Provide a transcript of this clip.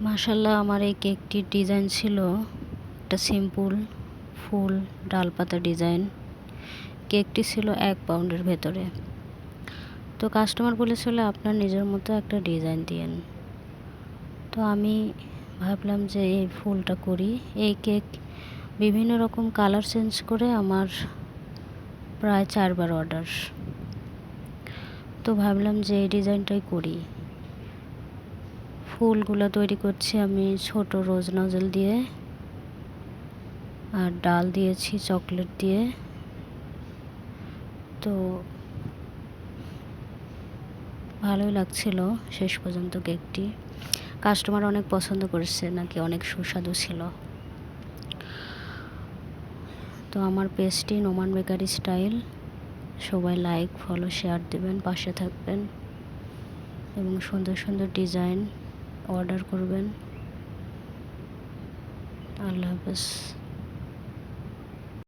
মাশাআল্লাহ, আমার এই কেকটির ডিজাইন ছিল একটা সিম্পল ফুল ডালপাতা ডিজাইন। কেকটি ছিল 1 পাউন্ডের ভেতরে। তো কাস্টমার বলেছিল আপনার নিজের মতো একটা ডিজাইন দিয়েন। তো আমি ভাবলাম যে এই ফুলটা করি। এই কেক বিভিন্ন রকম কালার চেঞ্জ করে আমার প্রায় 4 বার অর্ডার। তো ভাবলাম যে এই ডিজাইনটাই করি। ফুলগুলো তৈরি করছি আমি ছোট রোজ নজল দিয়ে, আর ডাল দিয়েছি চকলেট দিয়ে। তো ভালোই লাগছিল শেষ পর্যন্ত কেকটি। কাস্টমার অনেক পছন্দ করেছে, নাকি অনেক সুস্বাদু ছিল। তো আমার পেজটি নোমান বেকারি স্টাইল, সবাই লাইক ফলো শেয়ার দেবেন, পাশে থাকবেন এবং সুন্দর সুন্দর ডিজাইন অর্ডার করবেন। আল্লাহ হাফেজ।